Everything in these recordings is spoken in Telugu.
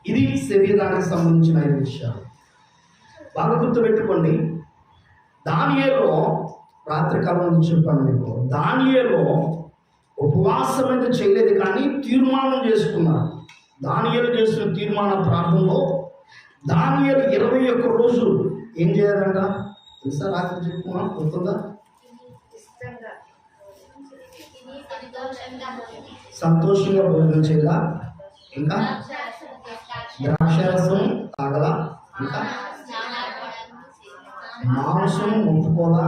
ఇది శరీరానికి సంబంధించిన 5 విషయాలు. బాగా గుర్తుపెట్టుకోండి. దానియేలు రాత్రికాలం నుంచి చెప్పాను మీకు. దానియేలు ఉపవాసం అయితే చేయలేదు, కానీ తీర్మానం చేసుకున్నాడు. దానియేలు చేసిన తీర్మాన ప్రాంతంలో దానియేలు 21 రోజులు ఏం చేయాలంట తెలుసా? రాత్రి చెప్పుకున్నా గుర్తుందా? సంతోషంగా భోజనం చేయాల, ఇంకా ద్రాక్షారసం తాగల, ఇంకా మాంసం ముట్టుకోవాలా,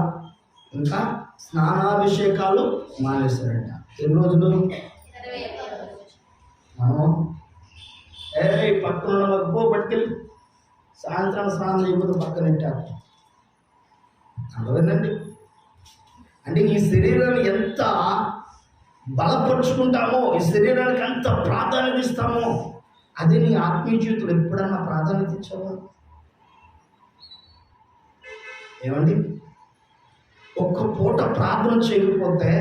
ఇంకా స్నానాభిషేకాలు మానేశారంట. ఎన్ని రోజులు? మనం పక్కన పో పట్టుకెళ్ళి సాయంత్రం స్నానం చేయకపోతే పక్కన పెట్టారు. అర్థమైందండి? అంటే ఈ శరీరాన్ని ఎంత బలపరుచుకుంటామో, ఈ శరీరానికి ఎంత ప్రాధాన్యత ఇస్తామో, అదే నీ ఆత్మీయ జీవితంలో ఎప్పుడన్నా ప్రాధాన్యత ఇచ్చావా? ఏమండి? ఒక్క పూట ప్రార్థన చేయకపోతే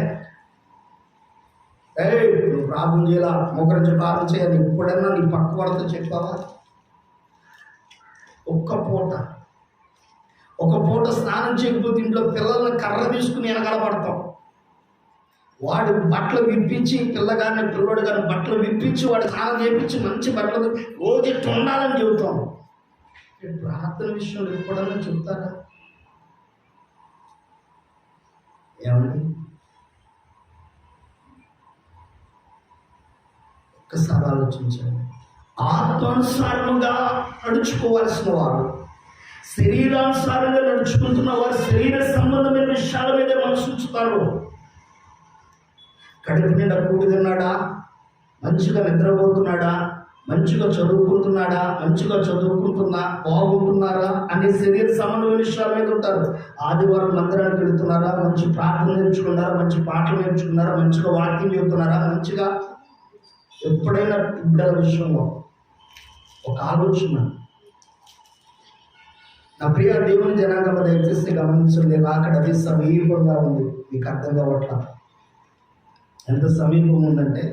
నువ్వు ప్రార్థన చేయాలా, మొక్కరించి ప్రార్థన చేయాలి, ఎప్పుడన్నా నీ పక్క వాళ్ళతో చెప్పావా? ఒక పూట స్నానం చేయకపోతే ఇంట్లో పిల్లల్ని కర్ర తీసుకుని వెనకలబడతాం. వాడి బట్టలు విప్పించి, పిల్లడు కానీ బట్టలు విప్పించి వాడు స్నానం చేయించి మంచి బట్టలు రోజు ఇట్లా ఉండాలని చెబుతాం. ప్రార్థన విషయంలో ఎప్పుడన్నా చెప్తారా? ఏమండి? ఒక్కసారి ఆలోచించండి. ఆత్మానుసారముగా నడుచుకోవాల్సిన వారు, శరీరానుసారంగా నడుచుకుంటున్న వారు శరీర సంబంధమైన విషయాల మీదే మనసు ఉంచుతారు. కడుపు నిండా కూడి తిన్నాడా, మంచిగా నిద్రపోతున్నాడా, మంచిగా చదువుకుంటున్నాడా, బాగుంటున్నారా అనే శరీర సంబంధమైన విషయాల మీద ఉంటారు. ఆదివారం మందిరానికి వెళుతున్నారా, మంచి ప్రార్థన నేర్చుకున్నారా, మంచి పాటలు నేర్చుకున్నారా, మంచిగా వాక్యం చెబుతున్నారా, మంచిగా ఎప్పుడైనా బిడ్డల విషయంలో ఒక ఆలోచన. నా ప్రియ దేవుని జనాంగం దయచేసి గమనించండి. అక్కడ అది సమీపంగా ఉంది. మీకు అర్థం కావట్లా? ఎంత సమీపం ఉందంటే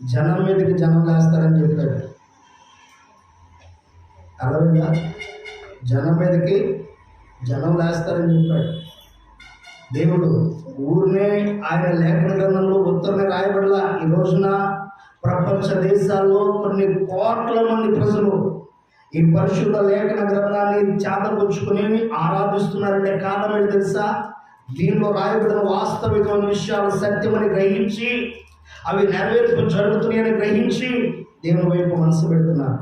జనం మీదకి జనం లేస్తారని చెప్పాడు. అర్థమైందా? జనం మీదకి జనం లేస్తారని చెప్పాడు దేవుడు. ఊరినే ఆయన లేఖన గ్రంథంలో ఉత్తరనే రాయబడలా. ఈ రోజున ప్రపంచ దేశాల్లో కొన్ని కోట్ల మంది ప్రజలు ఈ పరిశుద్ధ లేఖన గ్రంథాన్ని చేతపుచ్చుకుని ఆరాధిస్తున్నారంటే కారణం ఏంటి తెలుసా? దీనిలో రాయబడిన వాస్తవికమైన విషయాలు సత్యమని గ్రహించి, అవి నెరవేర్పు జరుగుతున్నాయని గ్రహించి దేవుని వైపు మనసు పెడుతున్నారు.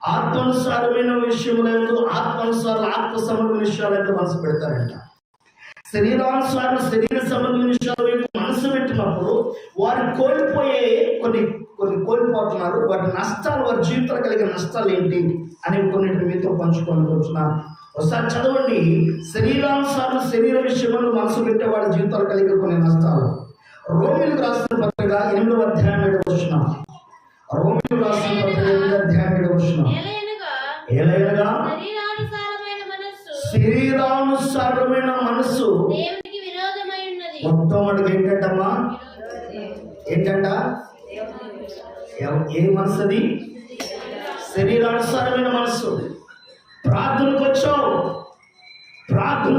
ఆత్మానుసారమైన విషయములందు, ఆత్మ సంబంధమైన విషయాలందు మనసు పెడతారంట. శరీరానుసారం శరీర సంబంధమైన విషయాల వైపు మనసు పెట్టినప్పుడు వారు కోల్పోయే కొన్ని కోల్పోతున్నారు. వాటి నష్టాలు, వారి జీవితంలో కలిగిన నష్టాలు ఏంటి అని కొన్నింటిని మీతో పంచుకొని వచ్చినారు. ఒకసారి చదవండి. శరీరానుసారం శరీర విషయంలో మనసు పెట్టే వాడి జీవితాలు కలిగే కొన్ని నష్టాలు. రోమిలకు రాసిన పత్రిక 8వ అధ్యాయం 7వ వచనం. రోమిలకు రాసిన పత్రిక 8వ అధ్యాయం 7వ వచనం. ఏలైనగా శరీరానుసారమైన మనస్సు దేవునికి విరోధమై ఉన్నది. మొత్తం అడుగు ఏంటంటమ్మా? ఏంటంట? ఏ మనసు అది? శరీరానుసారమైన మనస్సు. ప్రార్థనకు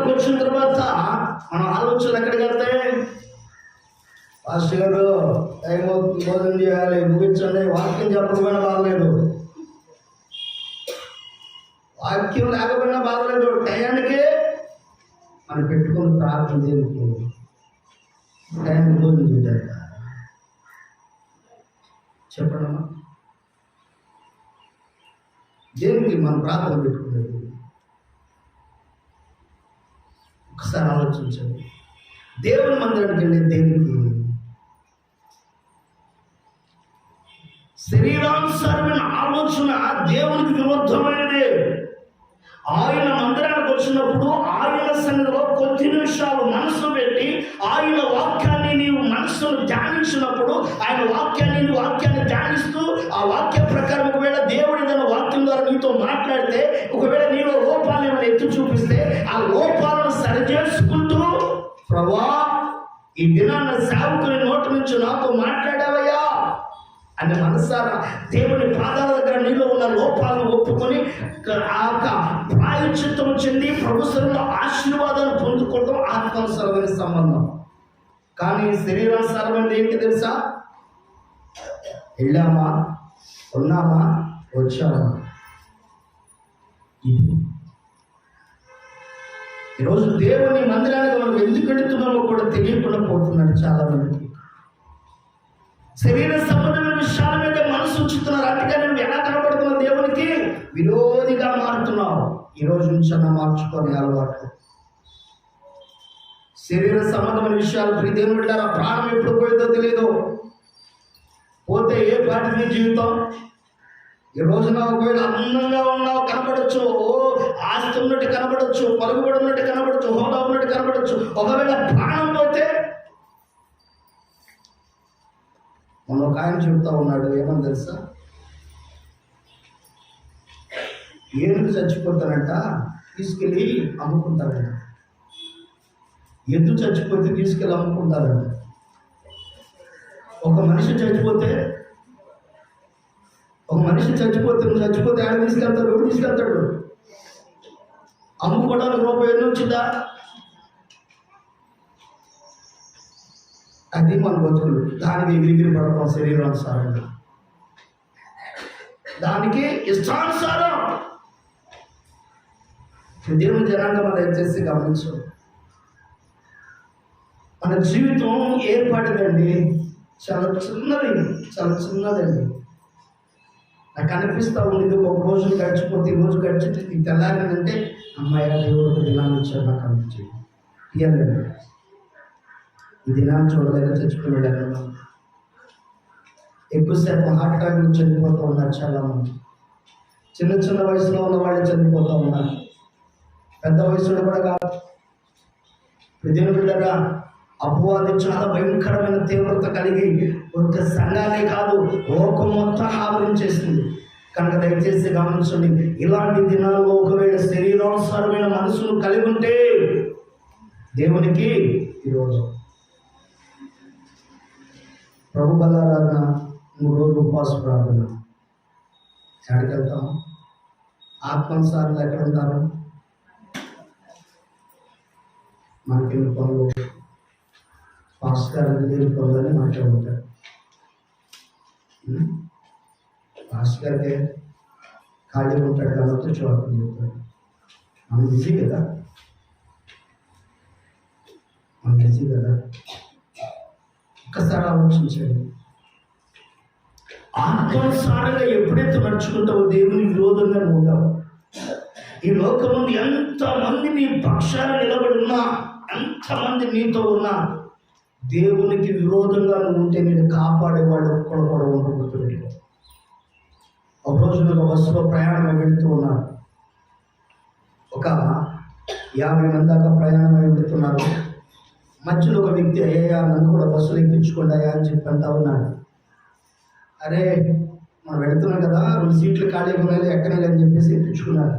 వచ్చిన తర్వాత మన ఆలోచనలు ఎక్కడికి వెళ్తాయి? పాస్టర్ గారు టైం అవుతుంది, భోజనం చేయాలి, ముగించండి. వాక్యం చెప్పకపోయినా బాగలేదు, వాక్యం లేకపోయినా బాగలేదు. టయానికి మనం పెట్టుకుని ప్రార్థన దేనికి? టైం భోజనం చేయడానికి. చెప్పడమ్మా, దేనికి మనం ప్రార్థన పెట్టుకునేది? ఒకసారి ఆలోచించండి. దేవుని మందిరానికి వెళ్ళే దేనికి? శరీరానుసారమైన ఆలోచన దేవునికి విరుద్ధమైనదే. ఆయన మందిరానికి వచ్చినప్పుడు ఆయన సన్నిధిలో కొద్ది నిమిషాలు మనసు పెట్టి ఆయన వాక్యాన్ని నీవు మనసును ధ్యానించినప్పుడు, ఆయన వాక్యాన్ని ధ్యానిస్తూ ఆ వాక్య ప్రకారం ఒకవేళ దేవుడు ఏదైనా వాక్యం ద్వారా నీతో మాట్లాడితే, ఒకవేళ నీలో లోపాలను ఏమైనా ఎత్తి చూపిస్తే ఆ లోపాలను సరిచేసుకుంటూ, ప్రభా ఈ దినాన్న సేవకుని నోటి నుంచి నాతో మాట్లాడావయ్యా అని మనసారా దేవుని పాదాల దగ్గర నీలో ఉన్న లోపాలను ఒప్పుకొని ఆ యొక్క ప్రాయశ్చిత్తం చెంది ప్రభుత్వంలో ఆశీర్వాదాలు పొందుకోవడం ఆత్మానుసారమైన సంబంధం. కానీ శరీరానుసారమైనది ఏంటి తెలుసా? వెళ్ళామా, ఉన్నామా, వచ్చామా. ఇది ఈరోజు దేవుని మందిరానికి మనం ఎందుకు వెళుతున్నామో కూడా తెలియకుండా పోతున్నాడు చాలా మందికి. శరీర సంబంధమైన విషయాల మీద మనసు ఉంచుతున్నారు. అందుకని నువ్వు ఎలా కనబడుతున్నావు? దేవునికి విరోధిగా మారుతున్నావు. ఈ రోజు నుంచి మార్చుకొని అలవాటు. శరీర సంబంధమైన విషయాలు దేవుని బిడ్డలారా, ప్రాణం ఎప్పుడు పోయిందో తెలియదు. పోతే ఏ పాటిని జీవితం. ఈ రోజున ఒకవేళ అందంగా ఉన్నావు, కనపడచ్చు, ఆస్తి ఉన్నట్టు కనపడచ్చు, పలుకుబడి ఉన్నట్టు కనపడచ్చు, హోదా ఉన్నట్టు కనపడచ్చు. ఒకవేళ ప్రాణం పోతే, మన ఒక ఆయన చెప్తా ఉన్నాడు, ఏమని తెలుసా? ఏనుగు చచ్చిపోతానంట, తీసుకెళ్ళి అమ్ముకుంటారంట. ఎద్దు చచ్చిపోతే తీసుకెళ్ళి అమ్ముకుంటారంట. ఒక మనిషి చచ్చిపోతే నువ్వు చచ్చిపోతే ఆయన తీసుకెళ్తాడు. ఎవరు తీసుకెళ్తాడు? అమ్ముకోవడానికి రూపాయి ఎన్ని వచ్చిందా? అది మన బతుకులు. దానికి ఎగిరి పడతాం శరీరానుసారంగా, దానికి ఇష్టానుసారం. దేవుని జనాంగం దయచేసి గమనించు. మన జీవితం ఏర్పడదండి, చాలా చిన్నదండి. నాకు అనిపిస్తూ ఉంది, ఒక రోజు గడిచిపోతే ఈ రోజు గడిచి తెల్లారిందంటే అమ్మాయి దేవుడు దినాన్ని ఇచ్చాడు నాకు అనిపించింది. ఇయ్యలేదు, ఈ దినాన్ని చూడలేక చచ్చిపోయాడు. ఎక్కువసేపు హార్ట్ అటాక్ చనిపోతూ ఉన్నారు చాలామంది. చిన్న వయసులో ఉన్న వాళ్ళు చనిపోతూ ఉన్నారు. పెద్ద వయసులో కూడా కాదు. దేవుని బిడ్డగా అపవాది చాలా భయంకరమైన తీవ్రత కలిగి ఒక సంఘాన్ని కాదు, లోకం మొత్తం ఆవరించేసింది. కనుక దయచేసి గమనించండి, ఇలాంటి దినాల్లో ఒకవేళ శరీరానుసారమైన మనసును కలిగి ఉంటే దేవునికి ఈరోజు ప్రభు బలారాధన, 3 రోజులు ఉపవాస ప్రార్థన. ఎక్కడికి వెళ్తాం? ఆత్మానుసారులు ఎక్కడ ఉంటారు? మనకెన్ని పనులు, భాస్కర్ లేని పనులని మాట్లాడుతారు. భాస్కర్కే ఖాళీగా ఉంటాడు కాబట్టి చూడటం చెప్తాడు. మనం బిజీ కదా. ఒక్కసారి ఆలోచించండి. ఆత్మానుసారంగా ఎప్పుడైతే నడుచుకుంటావో దేవుని విరోధంగా ఉంటావు. ఈ లోకమంది ఎంతమంది నీ పక్షాన నిలబడి ఉన్నా, ఎంతమంది నీతో ఉన్నా, దేవునికి విరోధంగా నువ్వు ఉంటే నేను కాపాడేవాడు ఒక్కడు కూడా ఉండబోతున్నాడు. ఒక రోజు ఒక బస్సులో ప్రయాణం వెళుతూ ఉన్నాను. ఒక 50 మంది దాకా ప్రయాణం వెళుతున్నారు. మధ్యలో ఒక వ్యక్తి, అయ్యా నన్ను కూడా బస్సులు ఎక్కించుకోండి అయ్యా అని చెప్పి అంటా ఉన్నాడు. అరే మనం వెళుతున్నాం కదా, 2 సీట్లు ఖాళీగా ఉన్నాయి, ఎక్కనే అని చెప్పేసి ఎక్కించుకున్నాడు.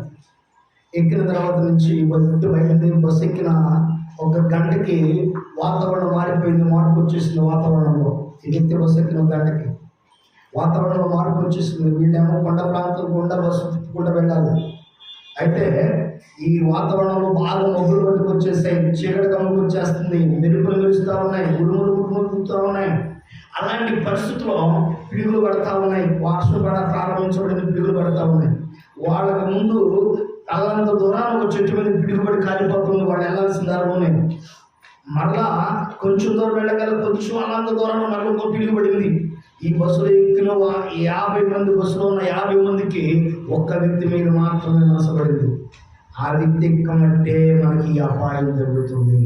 ఎక్కిన తర్వాత నుంచి బయలుదేరి బస్సు ఎక్కిన 1 గంటకి వాతావరణం మారిపోయింది. మార్పు వచ్చేసింది వాతావరణంలో. ఎక్కితే బస్సు ఎక్కిన 1 గంటకి వాతావరణంలో మార్పు వచ్చేసింది. వీళ్ళేమో కొండ ప్రాంతం గుండా బస్సు తిప్పుకుంటూ వెళ్ళాలి. అయితే ఈ వాతావరణంలో బాగా మొగ్గులు పట్టుకు వచ్చేస్తాయి, చీకటి కమ్ముకు వచ్చేస్తుంది, మెరుపులు మెరుస్తూ ఉన్నాయి, ఉరుములు ఉన్నాయి. అలాంటి పరిస్థితుల్లో పిడుగులు పడతా ఉన్నాయి. వర్షం ప్రారంభించబడిన పిడుగులు పడతా ఉన్నాయి. వాళ్ళకు ముందు అల్లంత దూరాన్ని ఒక చెట్టు మీద పిడుగుబడి కాలిపోతుంది. వాళ్ళు వెళ్ళాల్సిన దారిలోనే మరలా కొంచెం దూరం వెళ్ళగల, కొంచెం అల్లంత దూరంలో మరలా ఇంకో పిడుగుబడింది. ఈ బస్సులో ఎక్కిన 50 మంది, బస్సులో ఉన్న 50 మందికి ఒక్క వ్యక్తి మీద మాత్రమే నాశపడింది. ఆ వ్యక్తి ఎక్కమంటే మనకి అపాయం జరుగుతుంది,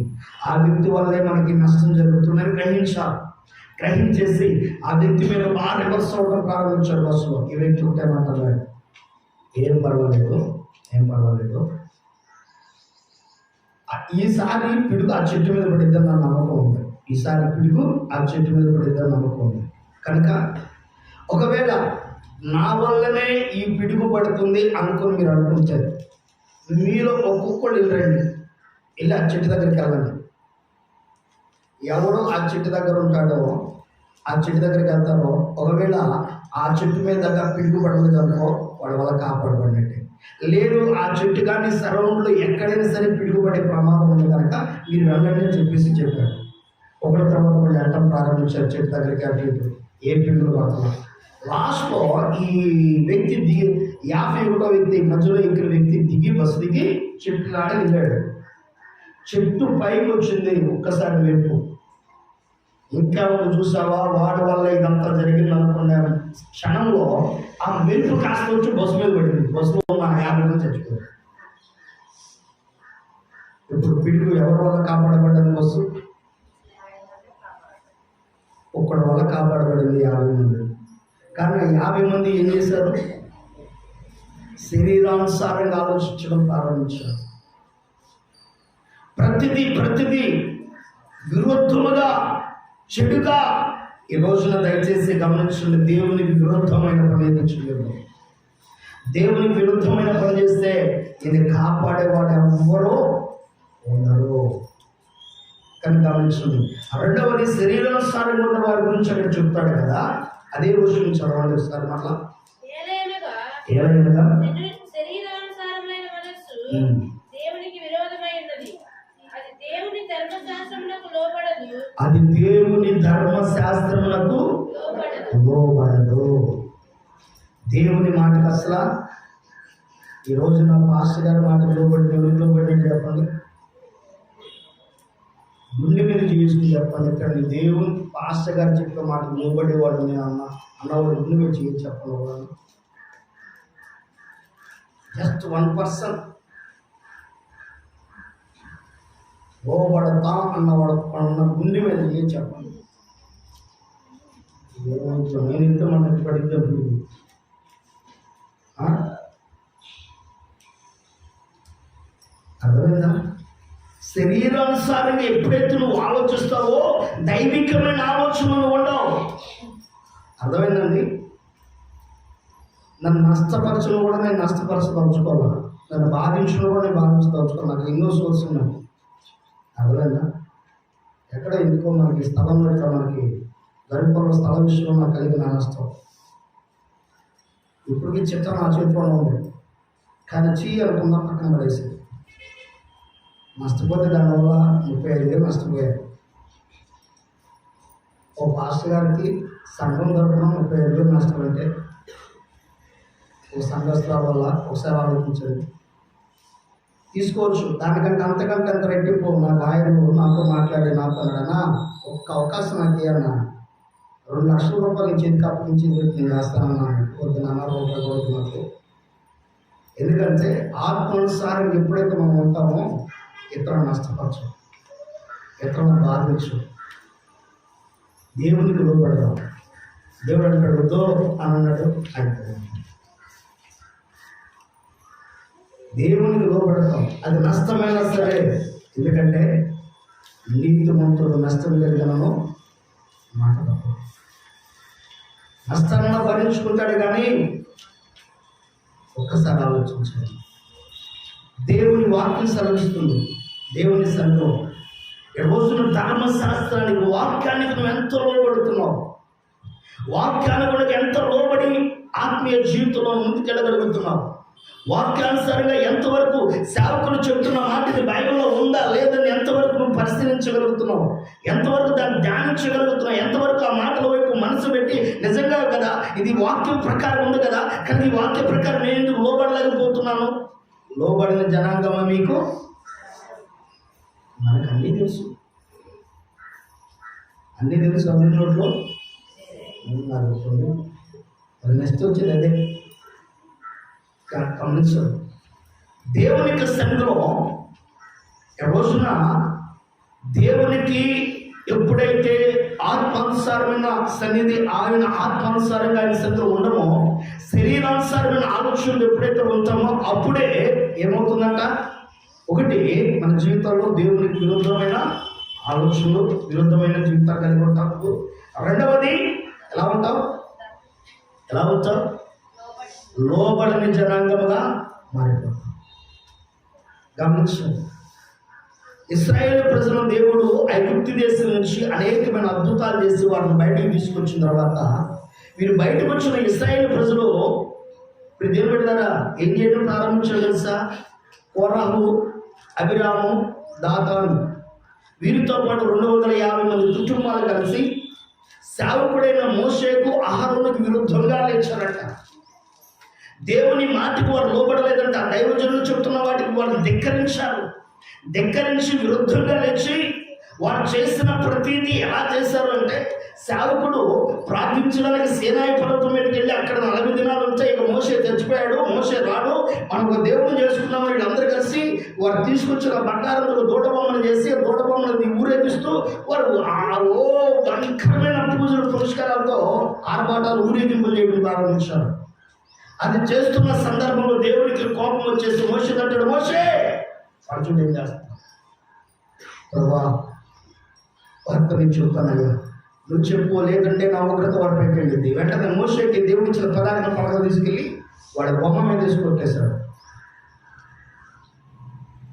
ఆ వ్యక్తి వల్లే మనకి నష్టం జరుగుతుందని గ్రహించేసి ఆ వ్యక్తి మీద బాగా రివర్స్ అవ్వడం ప్రారంభించాడు. బస్సులో ఈ వ్యక్తి ఉంటే మాట్లాడాడు, ఏం పర్వాలేదు. ఈసారి పిడుగు ఆ చెట్టు మీద పడిద్దని నా నమ్మకం ఉంది. కనుక ఒకవేళ నా వల్లనే ఈ పిడుగు పడుతుంది అనుకుని మీరు అనుకుంటారు, మీలో ఒక్కొక్కళ్ళు వెళ్ళి ఆ చెట్టు దగ్గరికి వెళ్ళండి. ఎవడో ఆ చెట్టు దగ్గర ఉంటాడో, ఆ చెట్టు దగ్గరికి వెళ్తారో, ఒకవేళ ఆ చెట్టు మీద దగ్గర పిడుగు పడలేదు అనుకో, వాడి వల్ల కాపాడబడినట్టే. లేదు ఆ చెట్టు కానీ సరౌండ్లో ఎక్కడైనా సరే పిడుగుపడే ప్రమాదం ఉంది కనుక మీరు వెళ్ళండి అని చెప్పాడు. ఒకటి తర్వాత వాళ్ళు వెళ్ళటం ప్రారంభించారు చెట్టు దగ్గరికి. అటు ఇటు ఏ పిడుగులు పడుతున్నా. లాస్ట్లో ఈ వ్యక్తి 51వ వ్యక్తి మధ్యలో ఎక్కిన వ్యక్తి దిగి బస్సు దిగి చెట్టు నాడ వెళ్ళాడు. చెట్టు పైకి వచ్చింది. ఒక్కసారి వైపు ఇంకా వాళ్ళు చూసావా, వాడి వల్ల ఇదంతా జరిగింది అనుకున్నారు. క్షణంలో ఆ మెరుపు కాస్త వచ్చి బస్సు మీద పడింది. బస్సులో ఉన్న 50 మంది చచ్చిపోయారు. ఇప్పుడు పిడుగు ఎవరి వల్ల కాపాడబడ్డది? బస్సు ఒక్కడి వల్ల కాపాడబడింది 50 మంది. కానీ 50 మంది ఏం చేశారు? శరీరానుసారంగా ఆలోచించడం ప్రారంభించారు. ప్రతిదీ విరుద్ధముగా, చెడుగా. ఈ రోజున దయచేసి గమనించండి, దేవునికి విరుద్ధమైన పని ఏదో చేయదు. దేవునికి విరుద్ధమైన పని చేస్తే ఇది కాపాడేవాడు ఎవ్వరూ ఉండరు. కానీ గమనించండి, రెండవది శరీరానుసారంగా ఉన్న వారి గురించి అక్కడ చెప్తాడు కదా. అదే రోజు నుంచి చదవండి ఒకసారి మళ్ళా. ఏలైనగా శరీరానుసారమైన మనస్సు దేవునికి విరోధమై ఉన్నది. అది దేవుని ధర్మశాస్త్రమునకు లోబడదు. అది దేవుని ధర్మశాస్త్రమునకు లోబడదు. దేవుని మాటకు అసలు ఈ రోజు నా పాస్టర్ గారి మాటకు లోబడి ఎవరికి లోబడి చెప్పండి. గుండె మీద చేసుకుని చెప్పండి. ఇక్కడ దేవుని పాస్టర్ గారు చెప్పిన మాటకు లోబడేవాడు నేను అన్నవాడు గుండె మీద చేసి చెప్పను. జస్ట్ 1% లోబడతా అన్నవాడు అన్న గుండె మీద చేసి చెప్పండి. నేను ఇంత మనకి పడితే అర్థమైందా? శరీరానుసారంగా ఎప్పుడైతే నువ్వు ఆలోచిస్తావో దైవికమైన ఆలోచనలు ఉండవు. అర్థమైందండి? నన్ను నష్టపరచను కూడా నేను నష్టపరచదలుచుకోవాలి, నన్ను బాధించను కూడా నేను బాధించదలుచుకోవాలి. నాకు ఎన్నో సోర్స్ ఉన్నాయి. అర్థమైందా? ఎక్కడ ఎందుకో మనకి స్థలంలో ఇక్కడ మనకి గరిపల్లో స్థల విషయంలో నాకు కలిగిన నష్టం ఇప్పటికీ చిత్రం నా చేతిలో ఉంది. కానీ అనుకున్నా పక్కన పడేసి నష్టపోతే దానివల్ల 35,000 నష్టపోయారు. ఓ పాస్టర్ గారికి సంఘం తరపున 35,000 నష్టం అంటే ఓ సంఘస్థల వల్ల ఒకసారి ఆలోచించండి. తీసుకోవచ్చు. దానికంటే అంతకంటే అంత రెట్టింపు నాకు ఆయన నాతో మాట్లాడి నాతో అన్నాడన్నా, ఒక్క అవకాశం నాకు ఏమన్నా 2 లక్షల రూపాయలు చేతికి అప్పించి నేను చేస్తానన్నాను. వద్దునన్నా రూపాయలు కూడా నాకు. ఎందుకంటే ఆత్మానుసారం ఎప్పుడైతే మనం ఉంటామో ఇతరులను నష్టపరచు, ఇతరులను బాధించు, దేవునికి లోబడదాం. దేవుడు అంటాడు వద్దు అని అన్నాడు. అయిపోయింది. దేవునికి లోబడతాం. అది నష్టమైనా సరే, ఎందుకంటే నీతిమంతుడు నష్టం కలిగినను మాట తప్ప నష్టాలను భరించుకుంటాడు. కానీ ఒక్కసారి ఆలోచించాలి. దేవుని వాక్యం సెలవిస్తుంది. దేవుని సంఘం ఈ రోజున ధర్మశాస్త్రానికి, వాక్యానికి నువ్వు ఎంత లోబడుతున్నావు, వాక్యానికి కూడా ఎంత లోబడి ఆత్మీయ జీవితంలో ముందుకెళ్ళగలుగుతున్నావు, వాక్యానుసారంగా ఎంతవరకు సేవకులు చెబుతున్న మాట ఇది బైబిల్లో ఉందా లేదని ఎంతవరకు నువ్వు పరిశీలించగలుగుతున్నావు, ఎంతవరకు దాన్ని ధ్యానించగలుగుతున్నావు, ఎంతవరకు ఆ మాటల వైపు మనసు పెట్టి నిజంగా కదా ఇది వాక్యం ప్రకారం ఉంది కదా, కానీ ఈ వాక్య ప్రకారం నేను ఎందుకు లోబడలేకపోతున్నాను? లోబడిన జనాంగమా మీకు? మనకు అన్నీ తెలుసు, అన్నీ తెలుసు. అన్ని నోట్లో నెక్స్ట్ వచ్చేది అదే. గమనించదు. దేవుని యొక్క సంఘంలో రోజున దేవునికి ఎప్పుడైతే ఆత్మానుసారమైన సన్నిధి, ఆయన ఆత్మానుసారంగా ఆయన సంఘంలో ఉండమో, శరీరానుసారమైన ఆలోచనలు ఎప్పుడైతే ఉంటామో అప్పుడే ఏమవుతుందంట? ఒకటి, మన జీవితంలో దేవునికి విరుద్ధమైన ఆలోచనలు, విరుద్ధమైన జీవితాలు కలిగి ఉంటావు. రెండవది, ఎలా ఉంటావు? లోబడని జనాంగముగా మారిపోతాం. గమనించండి, ఇశ్రాయేలు ప్రజలను దేవుడు ఐగుప్తు దేశం నుంచి అనేకమైన అద్భుతాలు చేసి వారిని బయటికి తీసుకొచ్చిన తర్వాత వీరు బయటకు వచ్చిన ఇశ్రాయేలు ప్రజలు ఇప్పుడు దేవుడు పెట్టారా ఏం చేయడం ప్రారంభించారు తెలుసా? కోరాహు, అభిరాము, దాతాను వీరితో పాటు 250 మంది కుటుంబాలు కలిసి సేవకుడైన మోషేకు, అహరోనుకు విరుద్ధంగా లేచారట. దేవుని మాటకు వారు లోబడలేదంట. దైవజనులు చెప్తున్న వాటికి వారు ధిక్కరించి విరుద్ధంగా లేచి వారు చేసిన ప్రతీది ఎలా చేశారు అంటే, సేవకుడు ప్రార్థించడానికి సీనాయి పర్వతం మీదకి వెళ్ళి అక్కడ 40 దినాలు ఉంటే ఇక మోషే చచ్చిపోయాడు, మోషే రాడు, మనం ఒక దేవుడిని చేసుకున్నాం. వీళ్ళందరూ కలిసి వారు తీసుకొచ్చిన బంగారంలో దూడబొమ్మను చేసి దూడబొమ్మను ఊరేగిస్తూ వారు భయంకరమైన పూజలు పురస్కారాలతో ఆర్భాటాలు ఊరేగింపులు చేయడం ప్రారంభించారు. అది చేస్తున్న సందర్భంలో దేవుడికి కోపం వచ్చేసి మోషే అంటాడు, మోషే అర్జునుడు ఏం చేస్తాడు? ప్రభా భర్త నేను చెబుతానయ్యా, నువ్వు చెప్పు, లేదంటే నా ఉగ్రత వాడు పెట్టండి. వెంటనే మోషేకి దేవుడు ఇచ్చిన పదార్థం పక్కన తీసుకెళ్ళి వాడి బొమ్మ మీద తీసుకొట్టేశాడు.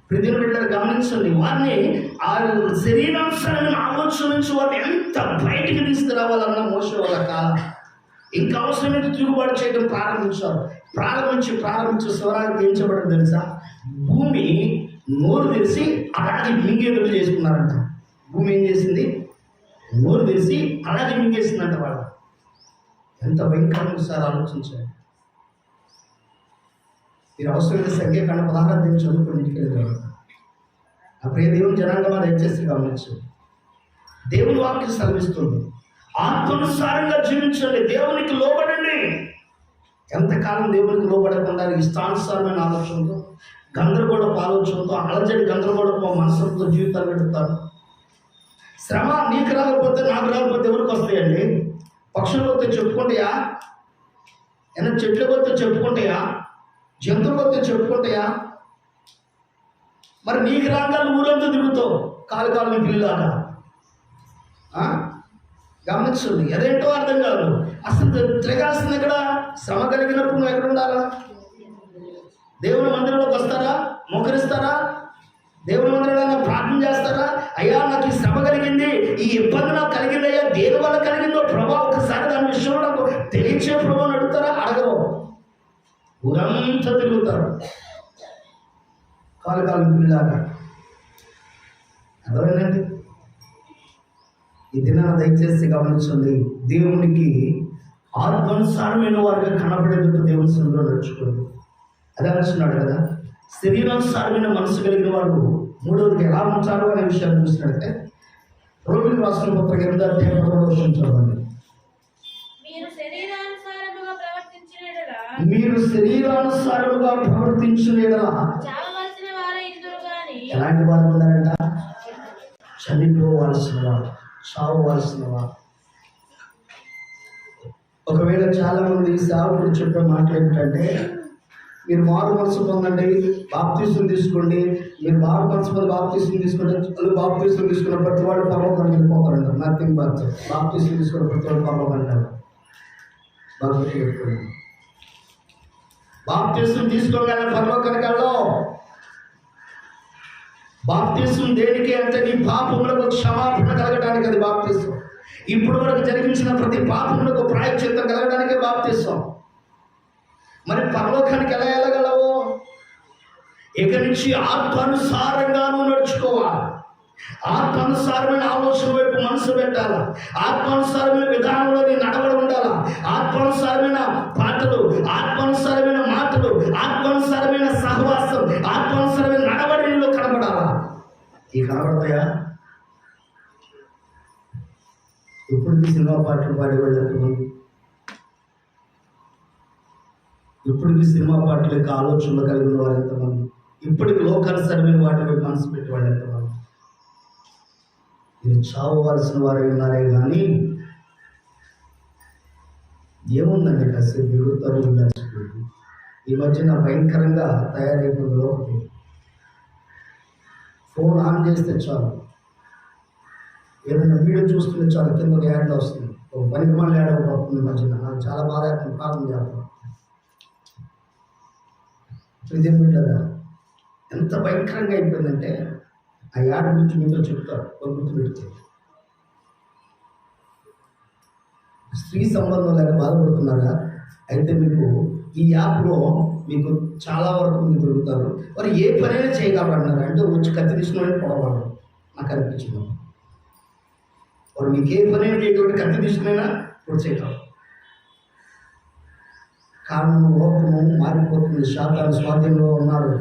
ప్రజలు పెట్టారు, గమనించండి. వారిని ఆ శరీరాంశాలను ఆలోచన నుంచి వారిని ఎంత బయటికి తీసుకురావాలన్న మోషే వాళ్ళ కాలం ఇంకా అవసరమైతే తిరుగుబాటు చేయడం ప్రారంభించారు. ప్రారంభించి స్వరాన్ని పెంచబడడం తెలుసా? భూమి నోరు తెరిచి అలాగే మింగేటట్టు చేసుకున్నారంట. భూమి ఏం చేసింది? నోరు తెరిచి అలాగే మింగేసిందంట. వాళ్ళు ఎంత భయంకరంగా సార్ ఆలోచించారు. మీరు అవసరమైన సంఖ్యాకాండ 16 చదువుకుని ఇంటికి వెళ్ళేవారు. అప్పుడే దేవుని జనాంగమా దయచేసి గమనించు. దేవుని వాక్యం సెలవిస్తుంది, ఆత్మానుసారంగా జీవించండి, దేవునికి లోబడండి. ఎంతకాలం దేవునికి లోబడకుండా ఇష్టానుసారమైన ఆలోచనతో, గందరగోళపు ఆలోచనతో, అలజడి గందరగోళపు మనసులతో జీవితాలు గడుపుతారు. శ్రమ నీకు రాకపోతే నాకు రాకపోతే ఎవరికి వస్తాయండి? పక్షులు వస్తే చెప్పుకుంటాయా? ఏమైనా చెట్లు వస్తే చెప్పుకుంటాయా? జంతువులు వస్తే చెప్పుకుంటాయా? మరి నీకు రాగాలు ఊరంతా తిరుగుతావు కాలు పిల్లలాగా. గమనించండి, అదేంటో అర్థం కాదు. అసలు తిరగాల్సింది ఎక్కడ? శ్రమ కలిగినప్పుడు నువ్వు ఎక్కడ ఉండాలా? దేవుని మందిరంలోకి వస్తారా? మోకరిస్తారా? దేవుని మందిరంలో ప్రార్థన చేస్తారా? అయ్యా నాకు ఈ శ్రమ కలిగింది, ఈ ఇబ్బంది నాకు కలిగింది, అయ్యా దేని వల్ల కలిగిందో ప్రభా ఒకసారి దాని విషయంలో నాకు తెలియచే ప్రభావం అడుగుతారా? అడగరు. ఊరంతా తిరుగుతారు కాలు పిల్లలాగా. అర్థమైందండి? ఈ దినాన దయచేసి గమనించండి. దేవునికి ఆత్మానుసారమైన వారిగా కనబడేటట్టు దేవుని సన్నిధిలో నడుచుకోండి. అదే అంటున్నాడు కదా, శరీరానుసారమైన మనసు కలిగిన వాడు మూడవదికి ఎలా ఉంటారు అనే విషయాన్ని చూసినట్టే రోమిలకు రాసిన పత్రిక 8:13 చదవండి. మీరు శరీరానుసారముగా ప్రవర్తించిన యెడల చావవలసిన వారే ఇందురు గాని. ఎలాంటి వారు ఉన్నారంట? చనిపోవలసిన వారు, చావవలసిన వారు. ఒకవేళ చాలా మంది సేవకుడు చెప్పే మాటలు ఏమిటంటే, మీరు మారు మనసు పొందండి, బాప్తీసం తీసుకోండి, మీరు మారు మనసు పొంది బాప్తీసం తీసుకుంటే బాప్తీసం తీసుకున్న ప్రతి వాడు పర్వతానికి వెళ్ళిపోతారంటారు. నథింగ్ బట్ బాప్తీసం తీసుకున్న ప్రతి వాడు పర్వతం అంటారు. బాప్తీసం తీసుకోగానే పరలోకానికి వెళ్ళాం. బాప్తీసం దేనికి అంటే నీ పాపములకు క్షమాపణ కలగడానికి అది బాప్తీసం. ఇప్పుడు వరకు జరిగించిన ప్రతి పాపములకు ప్రాయశ్చిత్తం కలగడానికే బాప్తీసం. మరి పరలోకానికి ఎలా వెళ్ళగలవు? ఇక నుంచి ఆత్మానుసారంగాను నడుచుకోవాలి. ఆత్మానుసారమైన ఆలోచన వైపు మనసు పెట్టాలా. ఆత్మానుసారమైన విధానంలో నీ నడవడం ఉండాలా. ఆత్మానుసారమైన పాటలు, ఆత్మానుసారమైన మాటలు, ఆత్మానుసారమైన సహవాసం, ఆత్మానుసారమైన నడవడిలో కనబడాలా. ఈ కనబడతాయా? ఇప్పటికీ సినిమా పాటలు పాడి వెళ్ళేంతమంది, ఇప్పటికీ సినిమా పాటల యొక్క ఆలోచనలు కలిగిన వారు ఎంతమంది, ఇప్పటికి లోకానుసారమైన వాటి వైపు మనసు పెట్టేవాళ్ళు ఎంతమంది. మీరు చావవలసిన వారు ఉన్నారే కానీ ఏముందండి కాసేపు ఎగురుతారు ఉండాల్సిపోయింది. ఈ మధ్యన భయంకరంగా తయారైపోయింది లోకం. ఫోన్ ఆన్ చేస్తే చాలు, ఏదైనా వీడియో చూస్తుంటే చాలు కింద ఒక యాడ్ వస్తుంది, ఒక పనికిమాల యాడ్ ఒకటి వస్తుంది. మధ్యన నాకు చాలా బాగా ప్రార్థన చేస్తాను. ఇదేమిటదా ఎంత భయంకరంగా అయిపోయిందంటే, ఆ యాడ్ గురించి మీతో చెప్తారు. గుర్తు పెడితే స్త్రీ సంబంధం లేక బాధపడుతున్నారా? అయితే మీకు ఈ యాప్లో మీకు చాలా వరకు మీకు దొరుకుతారు. వారు ఏ పనైనా చేయగలరు అన్నారు. అంటే వచ్చి కత్తి తీసుకుని పొడవాలి నాకు అనిపించింది. వారు మీకు ఏ పనైనా చేయగలరు, కత్తి తీసుకునైనా ఇప్పుడు చేయగలరు. కారణం లోకము మారిపోతుంది, శాతాల స్వాధీనంలో ఉన్నారు.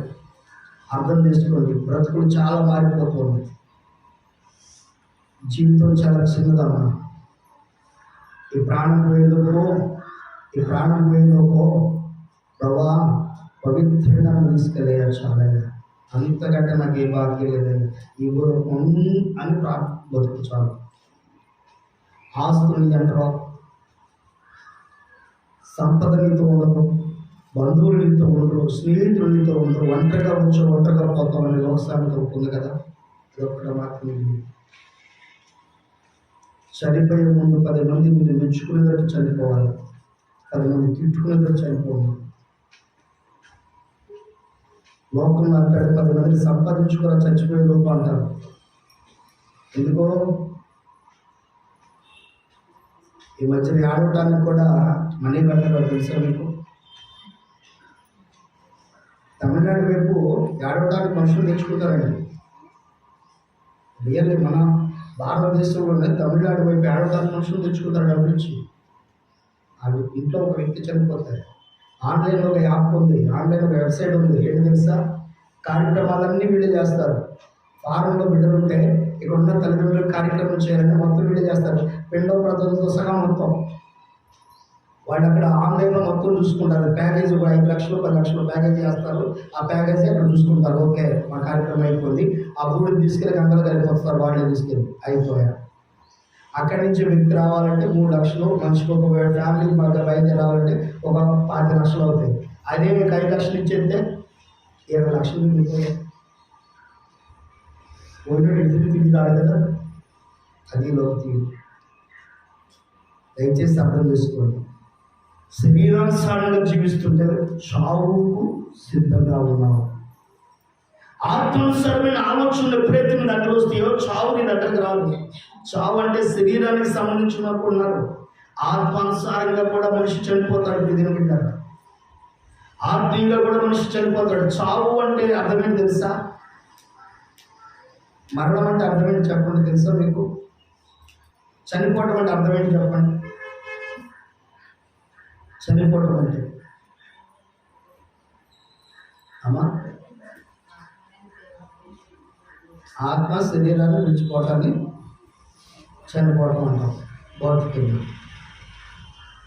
అర్థం చేసుకోండి, బ్రతుకులు చాలా మారిపోతుంది. జీవితం చాలా చిన్నదమ్మా. ఈ ప్రాణం పోయేందుకు ప్రభా పవిత్రంగా తీసుకెళ్ళారు. చాలా అంతకంటే నాకు ఏ భాగ్యం లేదని ఈ ఊరు అని బతుకు చాలు. ఆస్తులు అంటారు, సంపద నీతో ఉండదు, బంధువులు నీతో ఉండరు, స్నేహితులు నీతో ఉండరు, ఒంటరిగా పోతామని లోకసానికి ఉంది కదా. ఇదొక్కటి మాత్రమే. చనిపోయే ముందు 10 మంది మీరు మెచ్చుకునేటట్టు చనిపోవాలి, 10 మంది తిట్టుకునేటట్టు చనిపోవాలి. లోకంలో అంటాడు 10 మంది సంపాదించుకోవాలి చచ్చిపోయే లోపు అంటారు. ఎందుకో ఈ మధ్యన ఆడటానికి కూడా మనీ కట్టడం తెలుసా మీకు? తమిళనాడు వైపు ఆడటానికి మనుషులు తెచ్చుకుంటారండి. రియల్లీ మన భారతదేశంలోనే తమిళనాడు వైపు ఆడటానికి మనుషులు తెచ్చుకుంటారు డబ్బులు ఇచ్చి. అవి ఇంట్లో ఒక వ్యక్తి చనిపోతారు. ఆన్లైన్లో ఒక యాప్ ఉంది, ఆన్లైన్లో ఒక వెబ్సైట్ ఉంది. ఏంటి తెలుసా? కార్యక్రమాలన్నీ వీళ్ళు చేస్తారు. ఫారంలో బిడ్డలు ఉంటే ఇక్కడ ఉన్న తల్లిదండ్రులు కార్యక్రమం చేయాలంటే మొత్తం వీళ్ళు చేస్తారు. పిండో ప్రజలతో సహా మొత్తం వాళ్ళు అక్కడ ఆన్లైన్లో మొత్తం చూసుకుంటారు. ప్యాకేజ్ 5 లక్షలు 10 లక్షలు ప్యాకేజ్ చేస్తారు. ఆ ప్యాకేజీ అక్కడ చూసుకుంటారు. ఓకే, మా కార్యక్రమం అయిపోయింది. ఆ ఊరికి తీసుకెళ్ళి గంటలు కలిపొస్తారు. వాళ్ళే తీసుకెళ్ళి అయిపోయారు. అక్కడి నుంచి వ్యక్తి రావాలంటే 3 లక్షలు, మనిషికి ఒక ఫ్యామిలీకి బయలుదేరి రావాలంటే ఒక 5 లక్షలు అవుతాయి. అదే మీకు 5 లక్షలు ఇచ్చేస్తే 20 లక్షలు మిగిలిపోయాయి. పోయినట్టు ఇంటికి తిరిగి రాదు కదా. అది లోకి దయచేసి అర్థం చేసుకోండి. శరీరానుసారంగా జీవిస్తుంటే చావుకు సిద్ధంగా ఉన్నావు. ఆత్మానుసారమైన ఆలోచనలు ఎప్పుడైతే మీ దగ్గర వస్తాయో చావు నీ దగ్గరకు రాదు. చావు అంటే శరీరానికి సంబంధించినప్పుడు ఉన్నారు. ఆత్మానుసారంగా కూడా మనిషి చనిపోతాడు. ఇది వింటారు. ఆత్మీయంగా కూడా మనిషి చనిపోతాడు. చావు అంటే అర్థమేంటి తెలుసా? మరణం అంటే అర్థమేంటి చెప్పండి. తెలుసా మీకు? చనిపోవటం అంటే అర్థమేంటి చెప్పండి. చనిపోవటం అంటే అమ్మా ఆత్మ శరీరాన్ని విడిచిపోవటాన్ని చనిపోవటం అంటాం. భౌతికంగా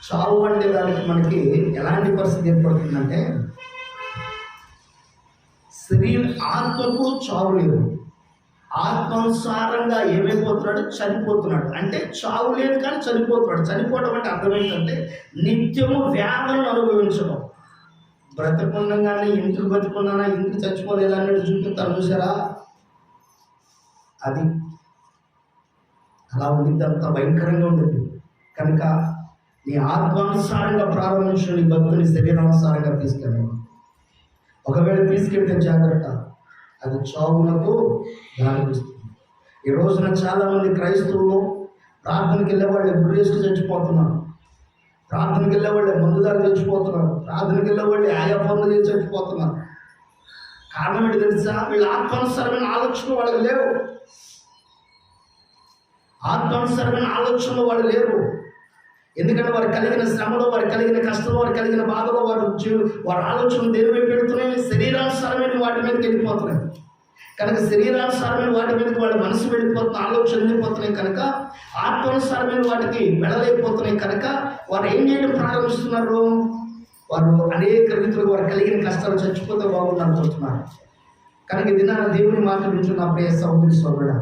చావు అంటే దానికి మనకి ఎలాంటి పరిస్థితి ఏర్పడుతుందంటే ఆత్మకు చావు లేదు. ఆత్మానుసారంగా ఏమైపోతున్నాడు? చనిపోతున్నాడు. అంటే చావు లేదు కానీ చనిపోతున్నాడు. చనిపోవడం అంటే అర్థం ఏంటంటే నిత్యము వ్యాధులను అనుభవించడం. బ్రతకుండగానే ఎందుకు బతుకున్నానా, ఎందుకు చచ్చిపోలేదా అనేది చూపిస్తారు చూసారా? అది అలా ఉండింది. అంత భయంకరంగా ఉంటుంది. కనుక నీ ఆత్మానుసారంగా ప్రారంభించిన నీ భక్తుని శరీరానుసారంగా తీసుకెళ్ళాను. ఒకవేళ తీసుకెళ్తే జాగ్రత్త, అది చావులకు దారితీస్తుంది. ఈ రోజున చాలామంది క్రైస్తవులు ప్రార్థనకి వెళ్ళేవాళ్ళు బుర్రేసుకు చచ్చిపోతున్నారు. ప్రార్థనకి వెళ్ళేవాళ్ళు మందుదారు చచ్చిపోతున్నారు. ప్రార్థనకి వెళ్ళేవాళ్ళు ఆయా పనులు చేసి చచ్చిపోతున్నారు. కారణం ఏంటి తెలుసా? వీళ్ళ ఆత్మానుసారమైన ఆలోచనలు వాళ్ళకి లేవు. ఆత్మానుసారమైన ఆలోచనలు వాళ్ళు లేరు. ఎందుకంటే వారు కలిగిన శ్రమలో, వారు కలిగిన కష్టంలో, వారు కలిగిన బాధలో వారి ఆలోచనలు దేని వైపు పెడుతున్నాయి? శరీరానుసారమైన వాటి మీదకి వెళ్ళిపోతున్నాయి. కనుక శరీరానుసారమైన వాటి మీదకి వాళ్ళ మనసు వెళ్ళిపోతున్న ఆలోచనలు వెళ్ళిపోతున్నాయి. కనుక ఆత్మానుసారమైన వాటికి వెళ్ళలేకపోతున్నాయి. కనుక వారు ఏం చేయడం ప్రారంభిస్తున్నారు? వారు అనేక రీతులు వారు కలిగిన కష్టాలు చచ్చిపోతే బాగుంది అనుకుంటున్నారు. కనుక ఇది నా దేవుని మాట నుంచి నా ప్రియ సహోదరి సోదరుడా,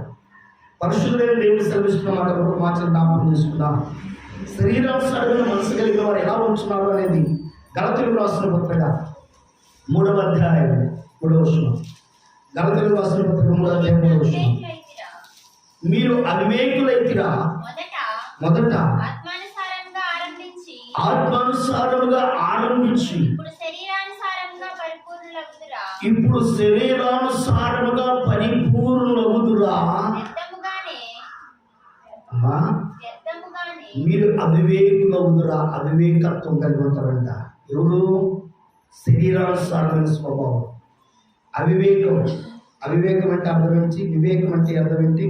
పరిశుద్ధులైన దేవుడు సెలవిస్తున్న మాట ఒక మాట జ్ఞాపకం చేసుకుందాం. శరీరానుసారమైన మనసు కలిగిన వారు ఎలా ఉంటున్నారు అనేది గలతీయులకు రాసిన పత్రిక 3వ అధ్యాయం 3వ వచనం. గలతీయులకు రాసిన పత్రిక 3వ అధ్యాయం 3వ వచనం. మీరు అవివేకులైతిరా మొదట ఆత్మానుసారముగా ఆరంభించి ఇప్పుడు శరీరానుసారముగా పరిపూర్ణులగుదురా. మీరు అవివేకులవుదురా, అవివేకత్వం కలిగి ఉంటారంట. ఎవరు? శరీరానుసారమైన స్వభావం. అవివేకం. అవివేకం అంటే అర్థం ఏంటి? వివేకం అంటే అర్థం ఏంటి?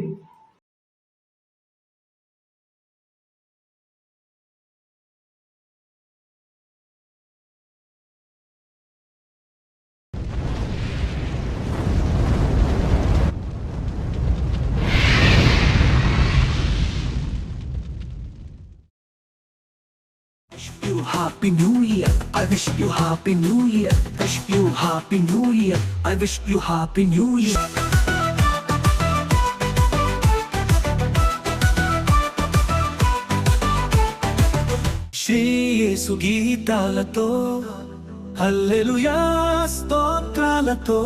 You Happy New Year. I wish you Happy New Year. Wish you Happy New Year. I wish you Happy New Year. Shri యేసు గీతాలతో హల్లెలూయా స్తోత్రాలతో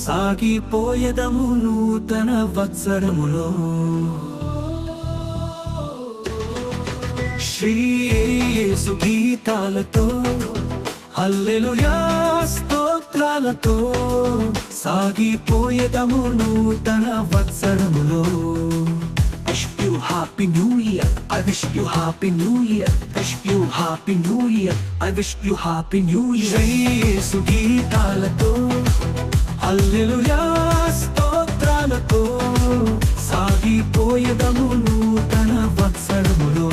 సాగిపోయేదము నూతన వత్సరములో. శ్రీ యేసు గీతాలతో హల్లెలూయా స్తోత్రాలతో సాగిపోయేదము నూతన వత్సరములో. Wish you Happy New Year. I wish you Happy New Year. Wish you Happy New Year. I wish you Happy New Year. Shri యేసు గీతాలతో హల్లెలూయా స్తోత్రాలతో సాగిపోయేదము నూతన వత్సరములో.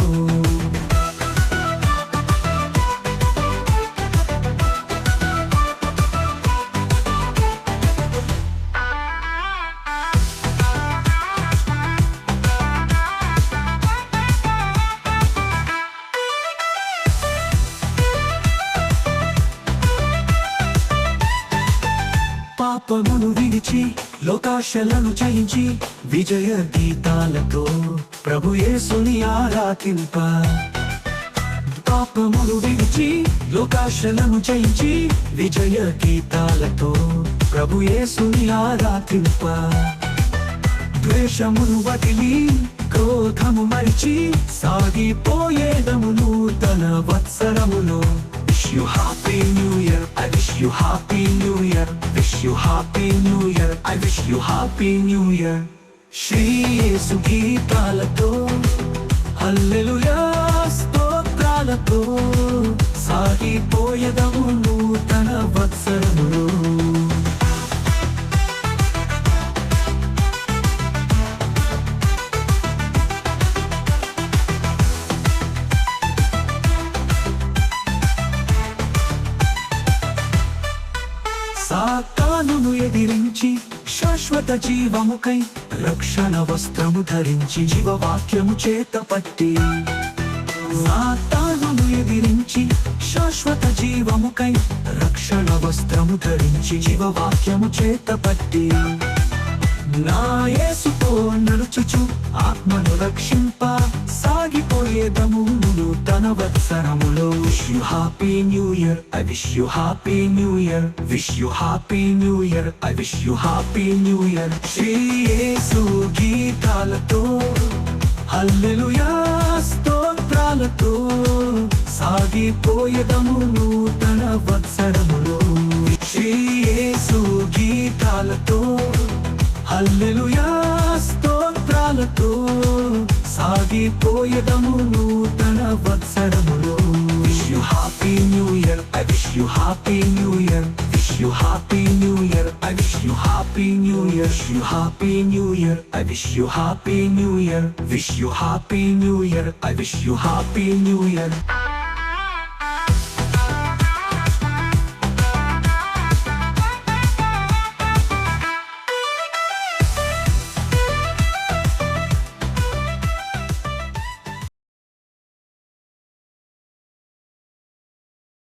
పాపమును విడిచి లోకాశలను జయించి విజయ గీతాలతో ప్రభు యేసుని ఆరాధింప. పాపమును విడిచి లోకాశలను జయించి విజయ గీతాలతో ప్రభు యేసుని ఆరాధింప. ద్వేషమును వదిలి క్రోధము మరిచి సాగిపోయేదము నూతన వత్సరములో. Wish you Happy New Year. I wish you Happy New Year. Wish you Happy New Year. I wish you Happy New Year. Shri యేసు గీతాలతో హల్లెలూయా స్తోత్రాలతో సాగిపోయేదము నూతన వత్సరములో. సాతానును ఎదిరించి శాశ్వత జీవముకై రక్షణ వస్త్రము ధరించి జీవవాక్యము చేత పట్టి. సాతానును ఎదిరించి శాశ్వత జీవముకై రక్షణ వస్త్రము ధరించి జీవవాక్యము చేత పట్టి. నా యేసుతో నడుచుచు ఆత్మను రక్షింప సాగిపోయేదము నూతన వత్సరములో. Wish you Happy New Year. I wish you Happy New Year. Wish you Happy New Year. I wish you Happy New Year. Shri యేసు గీతాలతో హల్లెలూయా స్తోత్రాలతో సాగిపోయేదము నూతన వత్సరములో. శ్రీ యేసు గీతాలతో హల్లెలూయా స్తోత్రాలతో సాగిపోయేదము నూతన వత్సరములో. Wish you Happy New Year. I wish you Happy New Year. Wish you Happy New Year. I wish you Happy New Year. Wish you Happy New Year. I wish you Happy New Year. Wish you Happy New Year. I wish you Happy New Year.